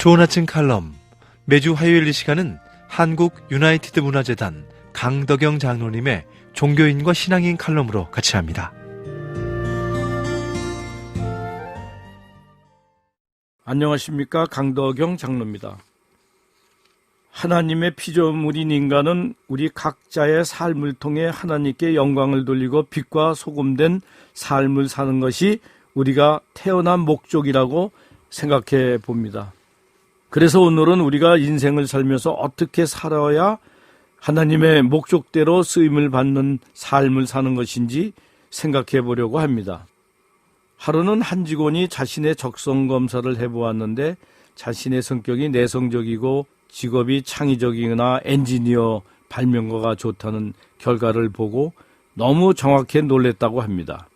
좋은 아침 칼럼. 매주 화요일 이 시간은 한국 유나이티드 문화재단 강덕영 장로님의 종교인과 신앙인 칼럼으로 같이 합니다. 안녕하십니까, 강덕영 장로입니다. 하나님의 피조물인 인간은 우리 각자의 삶을 통해 하나님께 영광을 돌리고 빛과 소금된 삶을 사는 것이 우리가 태어난 목적이라고 생각해 봅니다. 그래서 오늘은 우리가 인생을 살면서 어떻게 살아야 하나님의 목적대로 쓰임을 받는 삶을 사는 것인지 생각해 보려고 합니다. 하루는 한 직원이 자신의 적성 검사를 해보았는데 자신의 성격이 내성적이고 직업이 창의적이거나 엔지니어 발명가가 좋다는 결과를 보고 너무 정확해 놀랬다고 합니다.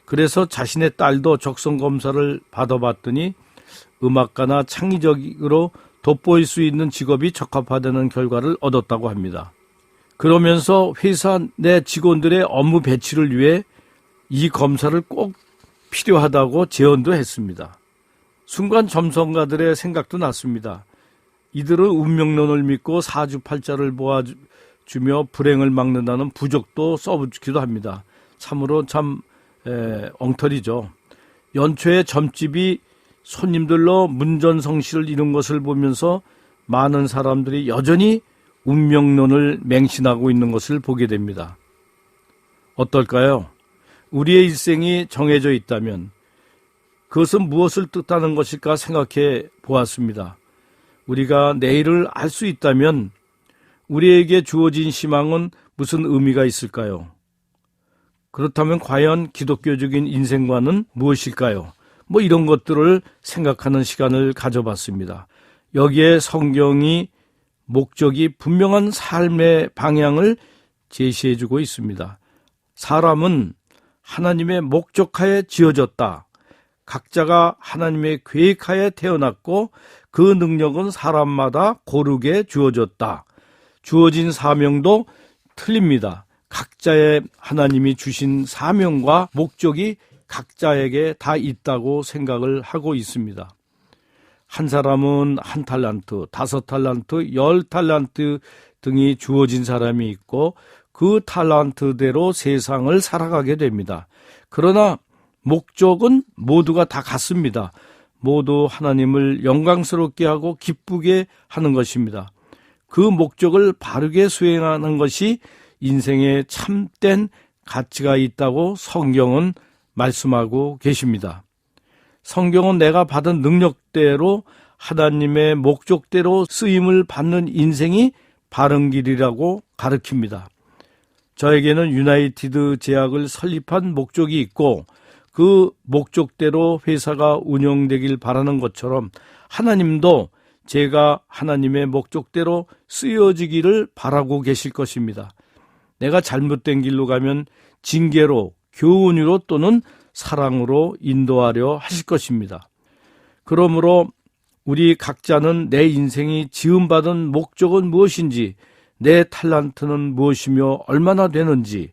그래서 자신의 딸도 적성 검사를 받아봤더니 음악가나 창의적으로 돋보일 수 있는 직업이 적합하다는 결과를 얻었다고 합니다. 그러면서 회사 내 직원들의 업무 배치를 위해 이 검사를 꼭 필요하다고 제언도 했습니다. 순간 점성가들의 생각도 났습니다. 이들은 운명론을 믿고 사주팔자를 보아주며 불행을 막는다는 부적도 써붙기도 합니다. 참으로 참 엉터리죠. 연초에 점집이 손님들로 문전성시를 이룬 것을 보면서 많은 사람들이 여전히 운명론을 맹신하고 있는 것을 보게 됩니다. 어떨까요? 우리의 일생이 정해져 있다면 그것은 무엇을 뜻하는 것일까 생각해 보았습니다. 우리가 내일을 알 수 있다면 우리에게 주어진 희망은 무슨 의미가 있을까요? 그렇다면 과연 기독교적인 인생관은 무엇일까요? 이런 것들을 생각하는 시간을 가져봤습니다. 여기에 성경이 목적이 분명한 삶의 방향을 제시해주고 있습니다. 사람은 하나님의 목적하에 지어졌다. 각자가 하나님의 계획하에 태어났고 그 능력은 사람마다 고르게 주어졌다. 주어진 사명도 틀립니다. 각자의 하나님이 주신 사명과 목적이 각자에게 다 있다고 생각을 하고 있습니다. 한 사람은 1달란트, 5달란트, 10달란트 등이 주어진 사람이 있고 그 달란트대로 세상을 살아가게 됩니다. 그러나 목적은 모두가 다 같습니다. 모두 하나님을 영광스럽게 하고 기쁘게 하는 것입니다. 그 목적을 바르게 수행하는 것이 인생에 참된 가치가 있다고 성경은 말씀하고 계십니다. 성경은 내가 받은 능력대로 하나님의 목적대로 쓰임을 받는 인생이 바른 길이라고 가르칩니다. 저에게는 유나이티드 제약을 설립한 목적이 있고 그 목적대로 회사가 운영되길 바라는 것처럼 하나님도 제가 하나님의 목적대로 쓰여지기를 바라고 계실 것입니다. 내가 잘못된 길로 가면 징계로, 교훈으로 또는 사랑으로 인도하려 하실 것입니다. 그러므로 우리 각자는 내 인생이 지음받은 목적은 무엇인지, 내 탤런트는 무엇이며 얼마나 되는지,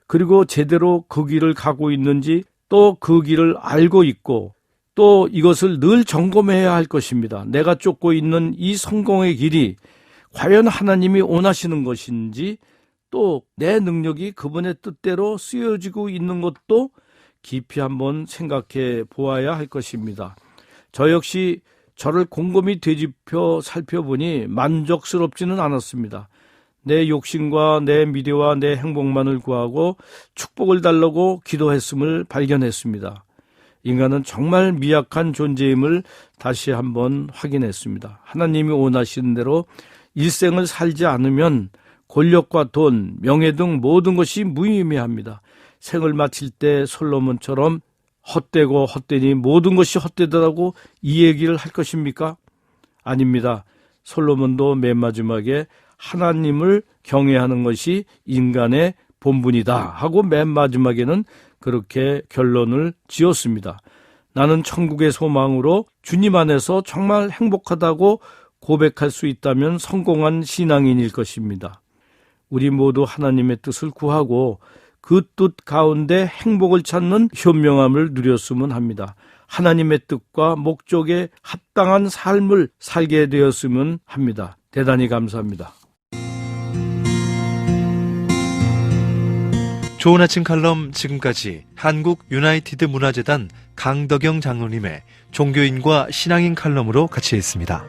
그리고 제대로 그 길을 가고 있는지, 또 그 길을 알고 있고 또 이것을 늘 점검해야 할 것입니다. 내가 쫓고 있는 이 성공의 길이 과연 하나님이 원하시는 것인지, 또 내 능력이 그분의 뜻대로 쓰여지고 있는 것도 깊이 한번 생각해 보아야 할 것입니다. 저 역시 저를 곰곰이 되짚어 살펴보니 만족스럽지는 않았습니다. 내 욕심과 내 미래와 내 행복만을 구하고 축복을 달라고 기도했음을 발견했습니다. 인간은 정말 미약한 존재임을 다시 한번 확인했습니다. 하나님이 원하시는 대로 일생을 살지 않으면 권력과 돈, 명예 등 모든 것이 무의미합니다. 생을 마칠 때 솔로몬처럼 헛되고 헛되니 모든 것이 헛되더라고 이 얘기를 할 것입니까? 아닙니다. 솔로몬도 맨 마지막에 하나님을 경외하는 것이 인간의 본분이다 하고 맨 마지막에는 그렇게 결론을 지었습니다. 나는 천국의 소망으로 주님 안에서 정말 행복하다고 고백할 수 있다면 성공한 신앙인일 것입니다. 우리 모두 하나님의 뜻을 구하고 그 뜻 가운데 행복을 찾는 현명함을 누렸으면 합니다. 하나님의 뜻과 목적에 합당한 삶을 살게 되었으면 합니다. 대단히 감사합니다. 좋은 아침 칼럼 지금까지 한국 유나이티드 문화재단 강덕영 장로님의 종교인과 신앙인 칼럼으로 같이 했습니다.